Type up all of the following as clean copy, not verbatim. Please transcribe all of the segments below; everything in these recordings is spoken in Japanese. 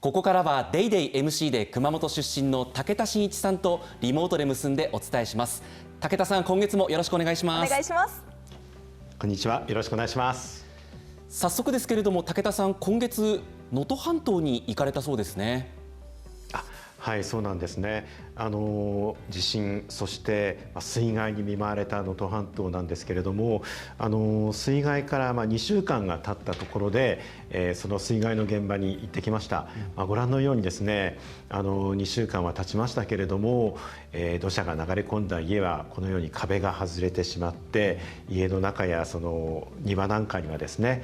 ここからはデイデイ MC で熊本出身の武田真一さんとリモートで結んでお伝えします。武田さん、今月もよろしくお願いします。お願いします。こんにちは、よろしくお願いします。早速ですけれども、武田さん、今月能登半島に行かれたそうですね。はい、そうなんですね。地震、そして水害に見舞われた能登半島なんですけれども、水害から2週間が経ったところで、その水害の現場に行ってきました。ご覧のようにですね、2週間は経ちましたけれども、土砂が流れ込んだ家はこのように壁が外れてしまって、家の中やその庭なんかにはですね、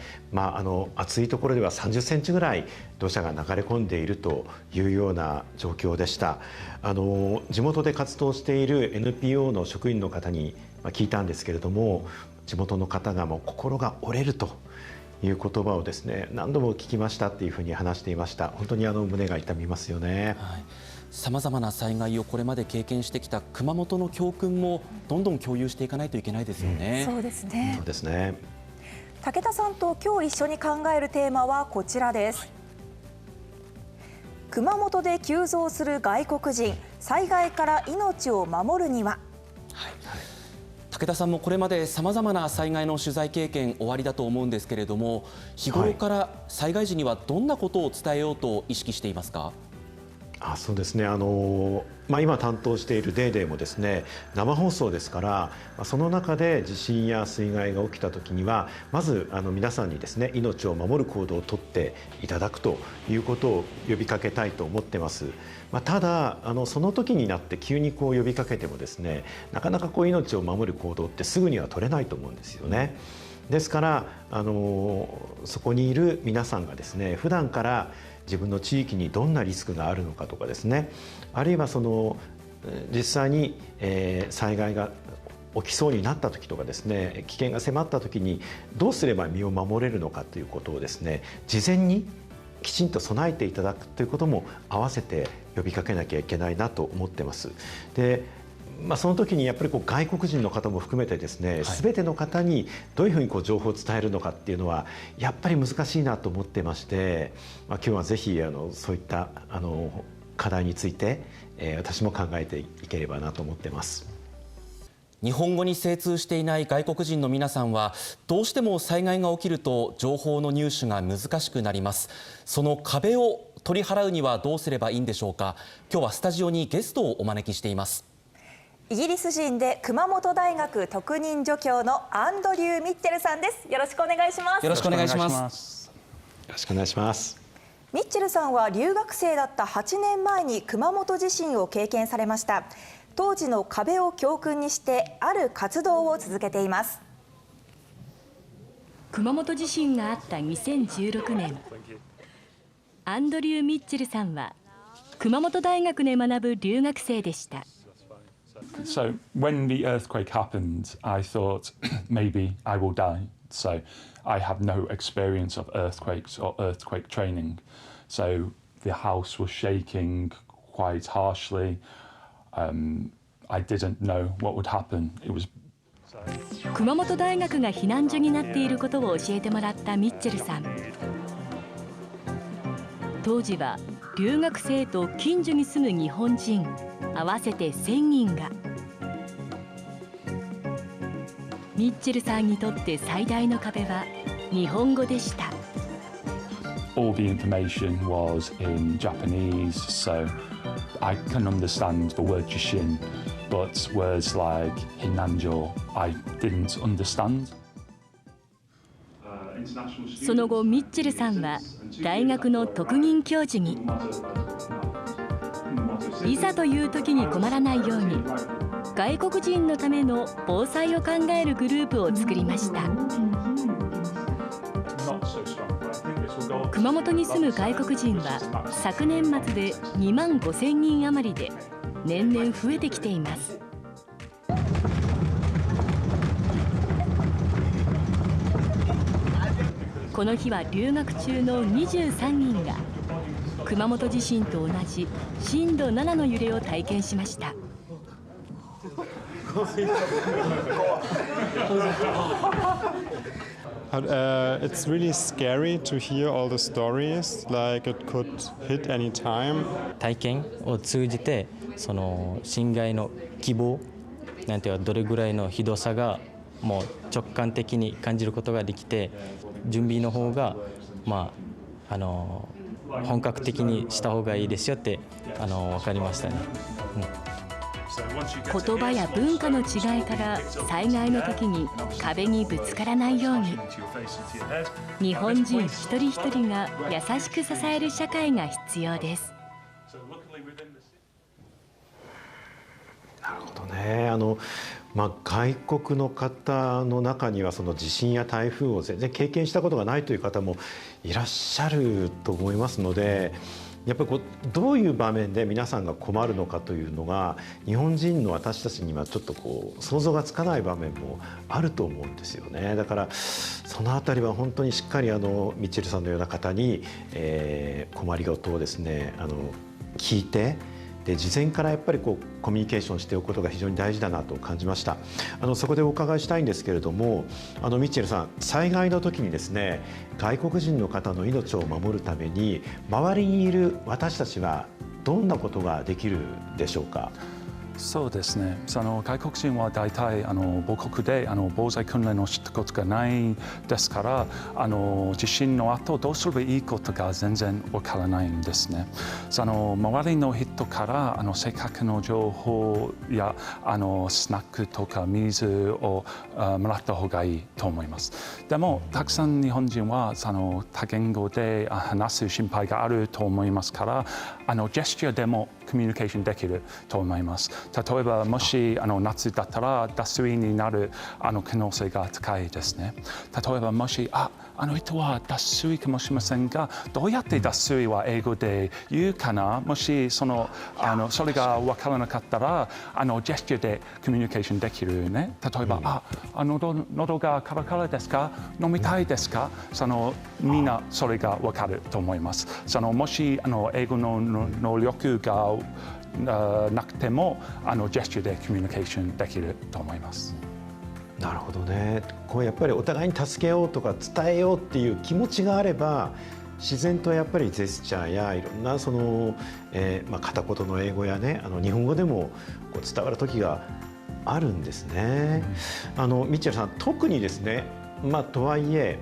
厚いところでは30センチぐらい土砂が流れ込んでいるというような状況でした。地元で活動している NPO の職員の方に聞いたんですけれども、地元の方がもう心が折れるという言葉をですね、何度も聞きましたっていうふうに話していました。本当に胸が痛みますよね。さまざまな災害をこれまで経験してきた熊本の教訓もどんどん共有していかないといけないですよね。そうですね。そうですね。武田さんと今日一緒に考えるテーマはこちらです。熊本で急増する外国人、災害から命を守るには。武田さんもこれまでさまざまな災害の取材経験おありだと思うんですけれども、日頃から災害時にはどんなことを伝えようと意識していますか？そうですね。今担当しているデーデーもですね、生放送ですから、その中で地震や水害が起きた時にはまず皆さんにですね、命を守る行動をとっていただくということを呼びかけたいと思ってます。ただその時になって急に呼びかけてもですね、なかなか命を守る行動ってすぐには取れないと思うんですよね。ですからそこにいる皆さんがですね、普段から自分の地域にどんなリスクがあるのかとかですね、あるいは実際に災害が起きそうになった時とかですね、危険が迫った時にどうすれば身を守れるのかということをですね、事前にきちんと備えていただくということも合わせて呼びかけなきゃいけないなと思ってます。でその時にやっぱり外国人の方も含めてですね、全ての方にどういうふうに情報を伝えるのかっていうのはやっぱり難しいなと思ってまして、今日はぜひそういった課題について私も考えていければなと思ってます。日本語に精通していない外国人の皆さんはどうしても災害が起きると情報の入手が難しくなります。その壁を取り払うにはどうすればいいんでしょうか。今日はスタジオにゲストをお招きしています。イギリス人で熊本大学特任助教のアンドリュー・ミッチェルさんです。よろしくお願いします。よろしくお願いします。よろしくお願いします。ミッチェルさんは留学生だった8年前に熊本地震を経験されました。当時の壁を教訓にしてある活動を続けています。熊本地震があった2016年、アンドリュー・ミッチェルさんは熊本大学で学ぶ留学生でした。So when the earthquake happened, I thought maybe I will die. So I have no experience of earthquakes or earthquake training. So the house was shaking quite harshly. I didn't know what would happen. It was 熊本大学が避難所になっていることを教えてもらったミッチェルさん。当時は留学生と近所に住む日本人合わせて1000人が。ミッチェルさんにとって最大の壁は日本語でした。all the information was in Japanese, so I can understand the word jishin, but words like hinanjo, I didn't understand. その後、ミッチェルさんは大学の特任教授に。いざという時に困らないように、外国人のための防災を考えるグループを作りました。熊本に住む外国人は昨年末で2万5000人余りで年々増えてきています。この日は留学中の23人が熊本地震と同じ震度7の揺れを体験しました。It's really scary to hear all the stories, like it could hit any time. 体験を通じてその侵害の希望なんていうかどれぐらいのひどさがもう直感的に感じることができて準備の方が本格的にした方がいいですよって分かりましたね。言葉や文化の違いから災害の時に壁にぶつからないように日本人一人一人が優しく支える社会が必要です。なるほどね。外国の方の中にはその地震や台風を全然経験したことがないという方もいらっしゃると思いますので、やっぱりどういう場面で皆さんが困るのかというのが日本人の私たちにはちょっと想像がつかない場面もあると思うんですよね。だからそのあたりは本当にしっかりミッチェルさんのような方に、困りごとをですね聞いてで事前からやっぱりコミュニケーションしておくことが非常に大事だなと感じました。そこでお伺いしたいんですけれどもミッチェルさん、災害の時にですね外国人の方の命を守るために周りにいる私たちはどんなことができるでしょうか。そうですね。外国人は大体母国で防災訓練をしたことがないですから地震の後どうすればいいことが全然わからないんですね。周りの人から正確な情報やスナックとか水をもらった方がいいと思います。でもたくさん日本人は多言語で話す心配があると思いますからジェスチャーでもコミュニケーションできると思います。例えばもし夏だったら脱水になる可能性が高いですね。例えばもし人は脱水かもしれませんがどうやって脱水は英語で言うかな、もしそれが分からなかったらジェスチャーでコミュニケーションできるね。例えば喉がカラカラですか、飲みたいですか、みんなそれが分かると思います。もし英語の能力がなくてもジェスチャーでコミュニケーションできると思います。なるほどね。やっぱりお互いに助けようとか伝えようっていう気持ちがあれば自然とやっぱりジェスチャーやいろんな片言の英語やね日本語でも伝わる時があるんですね。ミッチェルさん、特にですねとはいえ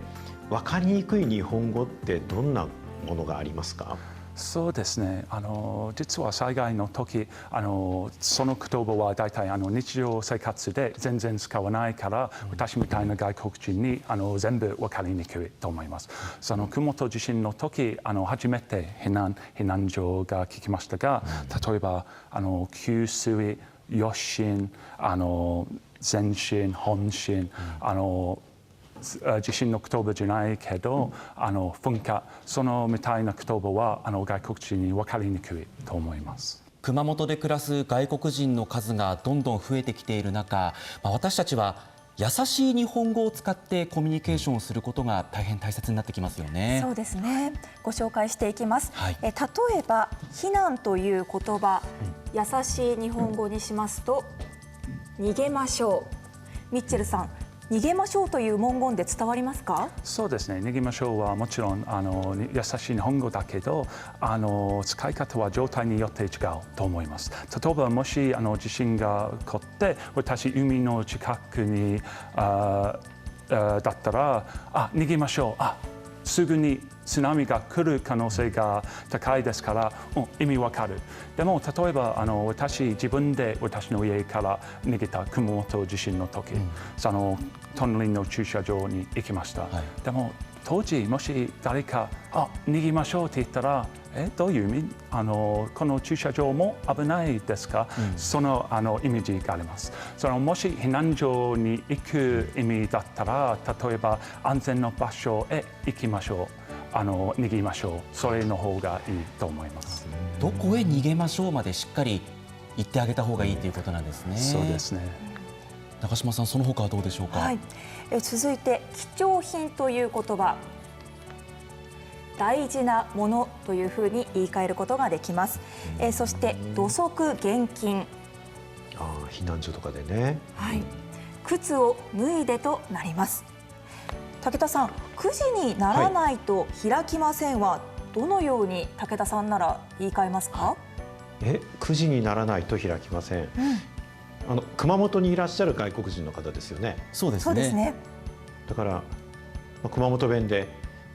分かりにくい日本語ってどんなものがありますか？そうですね。実は災害の時その言葉は大体日常生活で全然使わないから私みたいな外国人に全部分かりにくいと思います。熊本地震の時初めて避難所が聞きましたが、例えば給水、余震、前震、本震地震の言葉じゃないけど噴火みたいな言葉は外国人に分かりにくいと思います。熊本で暮らす外国人の数がどんどん増えてきている中、私たちは優しい日本語を使ってコミュニケーションをすることが大変大切になってきますよね。そうですね。ご紹介していきます。例えば避難という言葉、優しい日本語にしますと逃げましょう。ミッチェルさん、逃げましょうという文言で伝わりますか？そうですね。逃げましょうはもちろん優しい日本語だけど使い方は状態によって違うと思います。例えばもし地震が起こって私海の近くにだったら逃げましょう、すぐに津波が来る可能性が高いですから、意味わかる。でも例えば自分で私の家から逃げた熊本地震の時、隣の駐車場に行きました。でも当時もし誰か逃げましょうって言ったらどういう意味？この駐車場も危ないですか？そのイメージがあります。もし避難所に行く意味だったら、例えば安全な場所へ行きましょう。逃げましょう。それの方がいいと思います。どこへ逃げましょうまでしっかり言ってあげた方がいいということなんですね。そうですね。中島さん、その他はどうでしょうか？続いて貴重品という言葉、大事なものというふうに言い換えることができます。そして土足厳禁、避難所とかでね、靴を脱いでとなります。武田さん、9時にならないと開きませんは、どのように武田さんなら言い換えますか？9時にならないと開きません。熊本にいらっしゃる外国人の方ですよね。そうですね。そうですね。だから熊本弁で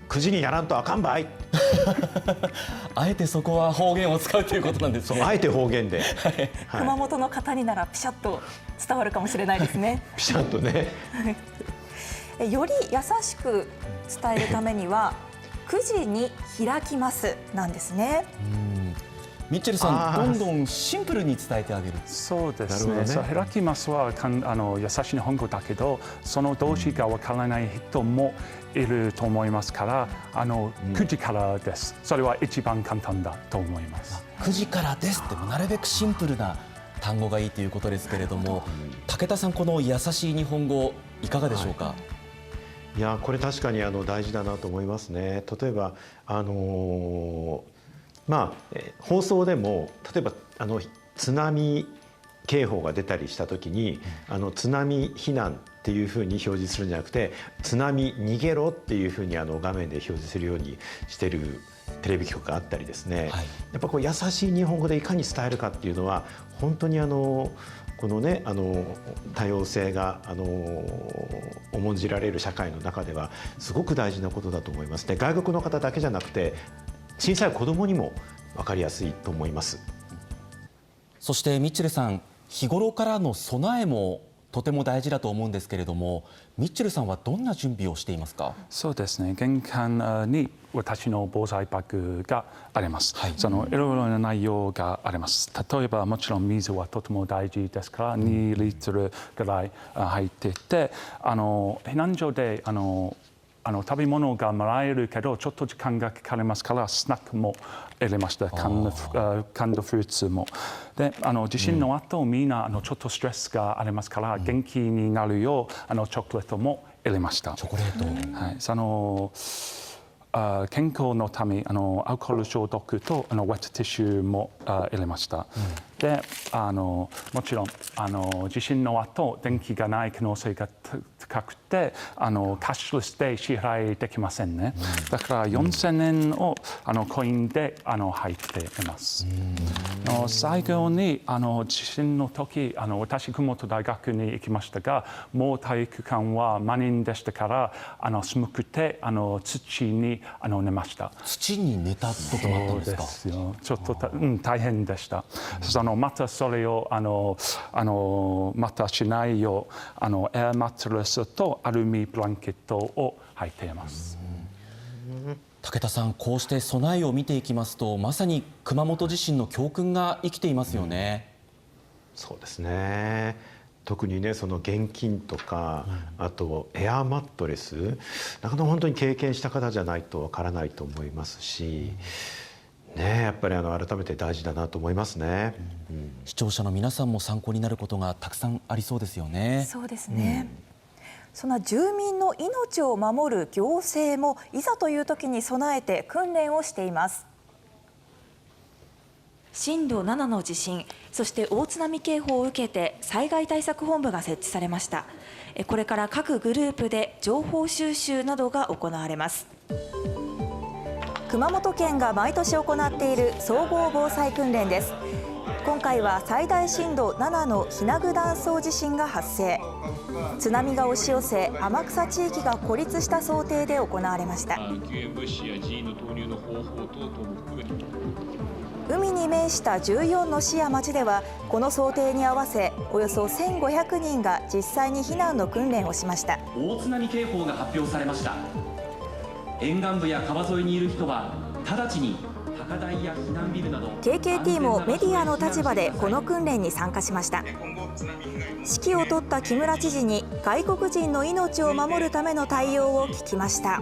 9時にやらんとあかんばい。あえてそこは方言を使うということなんですね。あえて方言で、熊本の方にならピシャッと伝わるかもしれないですね。ピシャッとね。より優しく伝えるためには9時に開きますなんですね。ミッチェルさん、どんどんシンプルに伝えてあげる。そうですね。開きますは優しい日本語だけど、その動詞がわからない人もいると思いますから、9時からです。それは一番簡単だと思います。9時からですってなるべくシンプルな単語がいいということですけれども、武田さん、この優しい日本語いかがでしょうか？いや、これ確かに大事だなと思いますね。例えば放送でも例えば津波警報が出たりした時に津波避難っていうふうに表示するんじゃなくて津波逃げろっていうふうに画面で表示するようにしてるテレビ局があったりですね、やっぱ優しい日本語でいかに伝えるかっていうのは本当にこのね多様性が重んじられる社会の中ではすごく大事なことだと思いますね。外国の方だけじゃなくて小さい子どもにも分かりやすいと思います。そしてミッチェルさん、日頃からの備えもとても大事だと思うんですけれども、ミッチェルさんはどんな準備をしていますか？そうですね。玄関に私の防災バッグがあります。いろいろな内容があります。例えばもちろん水はとても大事ですから2リットルぐらい入っていて、避難所で食べ物がもらえるけどちょっと時間がかかりますからスナックも入れました。カンドフルーツも。で地震の後みんなちょっとストレスがありますから元気になるようチョコレートも入れました。チョコレート。健康のためアルコール消毒とウェットティッシュも入れました。でもちろん地震の後電気がない可能性が高くてキャッシュレスで支払いできませんね。だから4000円をコインで入っています。最後に地震の時私熊本大学に行きましたがもう体育館は満員でしたから寒くて土に寝ました。土に寝たこともあったんですか？そうですよ。ちょっと大変でした。またそれをまたしないようエアマットレスとアルミブランケットを履いています。武田さん、こうして備えを見ていきますとまさに熊本地震の教訓が生きていますよね。そうですね。特にねその現金とか、あとエアマットレスなかなか本当に経験した方じゃないとわからないと思いますし、ね、やっぱり改めて大事だなと思いますね。視聴者の皆さんも参考になることがたくさんありそうですよね。そうですね。そんな住民の命を守る行政もいざという時に備えて訓練をしています。震度7の地震、そして大津波警報を受けて災害対策本部が設置されました。これから各グループで情報収集などが行われます。熊本県が毎年行っている総合防災訓練です。今回は最大震度7の日名久断層地震が発生。津波が押し寄せ天草地域が孤立した想定で行われました。海に面した14の市や町ではこの想定に合わせおよそ1500人が実際に避難の訓練をしました。大津波警報が発表されました。沿岸部や川沿いにいる人は直ちに高台や避難ビルなど KKT もメディアの立場でこの訓練に参加しました。指揮を執った木村知事に外国人の命を守るための対応を聞きました。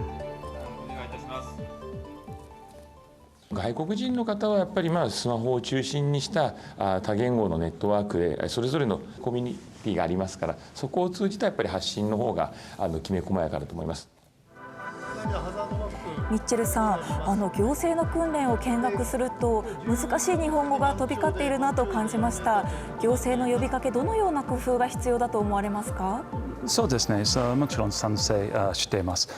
外国人の方はやっぱりスマホを中心にした多言語のネットワークでそれぞれのコミュニティがありますから、そこを通じたやっぱり発信の方がきめ細やかだと思います。ミッチェルさん、行政の訓練を見学すると難しい日本語が飛び交っているなと感じました。行政の呼びかけ、どのような工夫が必要だと思われますか？そうですね、もちろん賛成しています。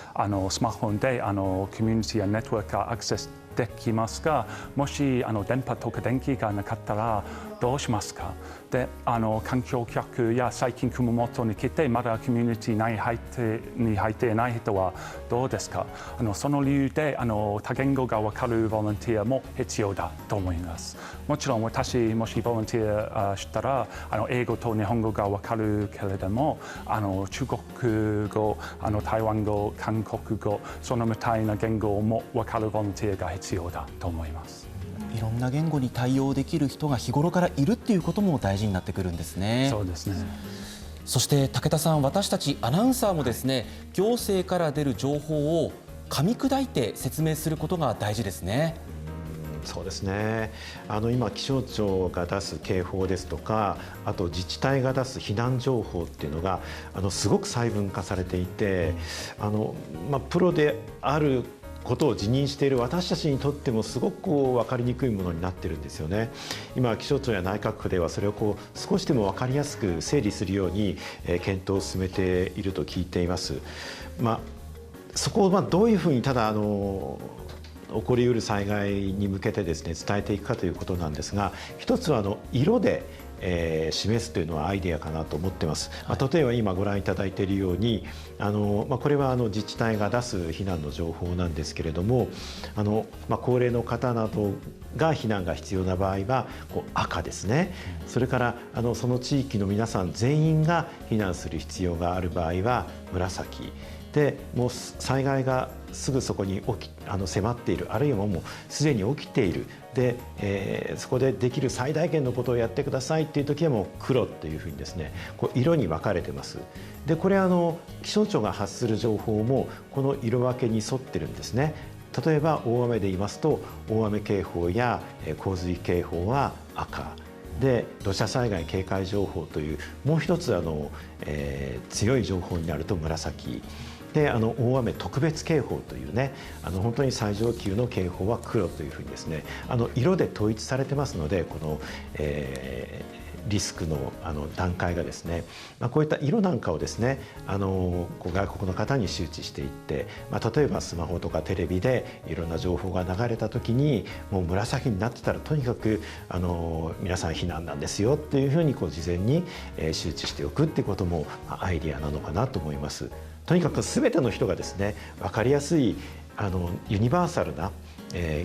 スマホでコミュニティやネットワークがアクセスできますが、もし電波とか電気がなかったらどうしますか？で、観光客や最近熊本に来てまだコミュニティに入っていない人はどうですか？その理由で多言語が分かるボランティアも必要だと思います。もちろん私もしボランティアしたら英語と日本語が分かるけれども中国語、台湾語、韓国語、そのみたいな言語も分かるボランティアが必要だと思います。いろんな言語に対応できる人が日頃からいるっていうことも大事になってくるんですね。そうですね。そして武田さん、私たちアナウンサーもですね、行政から出る情報を噛み砕いて説明することが大事ですね。そうですね。今気象庁が出す警報ですとか、あと自治体が出す避難情報っていうのがすごく細分化されていて、プロであることを自認している私たちにとってもすごく分かりにくいものになってるんですよね。今気象庁や内閣府ではそれを少しでも分かりやすく整理するように検討を進めていると聞いています。そこをどういうふうにただ起こりうる災害に向けてですね伝えていくかということなんですが、一つは色で示すというのはアイデアかなと思ってます。例えば今ご覧いただいているようにこれは自治体が出す避難の情報なんですけれども高齢の方などが避難が必要な場合は赤ですね。それからその地域の皆さん全員が避難する必要がある場合は紫で、もう災害がすぐそこに迫っている、あるいはもうすでに起きているで、そこでできる最大限のことをやってくださいっていう時はもう黒というふうにですね色に分かれてます。でこれ気象庁が発する情報もこの色分けに沿ってるんですね。例えば大雨で言いますと大雨警報や洪水警報は赤で、土砂災害警戒情報というもう一つ強い情報になると紫で、大雨特別警報というね本当に最上級の警報は黒というふうにですね色で統一されてますので、この、リスクの段階がですね、こういった色なんかをですね外国の方に周知していって、例えばスマホとかテレビでいろんな情報が流れた時にもう紫になってたらとにかく皆さん避難なんですよっていうふうに事前に周知しておくっていうこともアイディアなのかなと思います。とにかく全ての人がですね分かりやすいユニバーサルな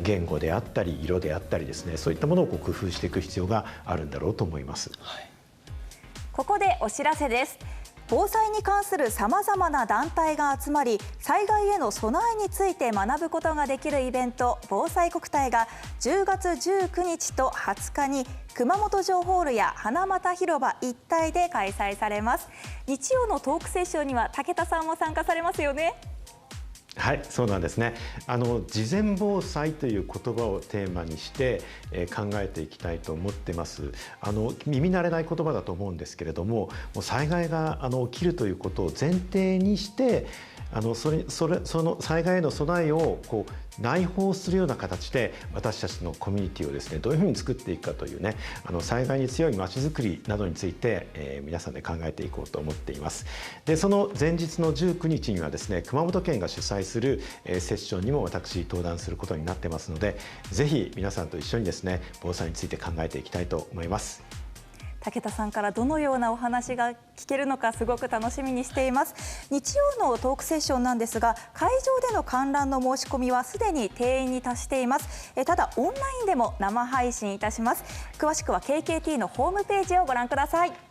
言語であったり色であったりですね、そういったものを工夫していく必要があるんだろうと思います。ここでお知らせです。防災に関するさまざまな団体が集まり、災害への備えについて学ぶことができるイベント、防災国体が10月19日と20日に熊本城ホールや花俣広場一帯で開催されます。日曜のトークセッションには武田さんも参加されますよね。はい、そうなんですね。事前防災という言葉をテーマにして考えていきたいと思ってます。耳慣れない言葉だと思うんですけれども、災害が起きるということを前提にしてその災害への備えを内包するような形で私たちのコミュニティをですねどういうふうに作っていくかというね災害に強いまちづくりなどについて、皆さんで考えていこうと思っています。でその前日の19日にはですね熊本県が主催する、セッションにも私登壇することになってますので、ぜひ皆さんと一緒にですね防災について考えていきたいと思います。武田さんからどのようなお話が聞けるのかすごく楽しみにしています。日曜のトークセッションなんですが、会場での観覧の申し込みはすでに定員に達しています。ただオンラインでも生配信いたします。詳しくは KKT のホームページをご覧ください。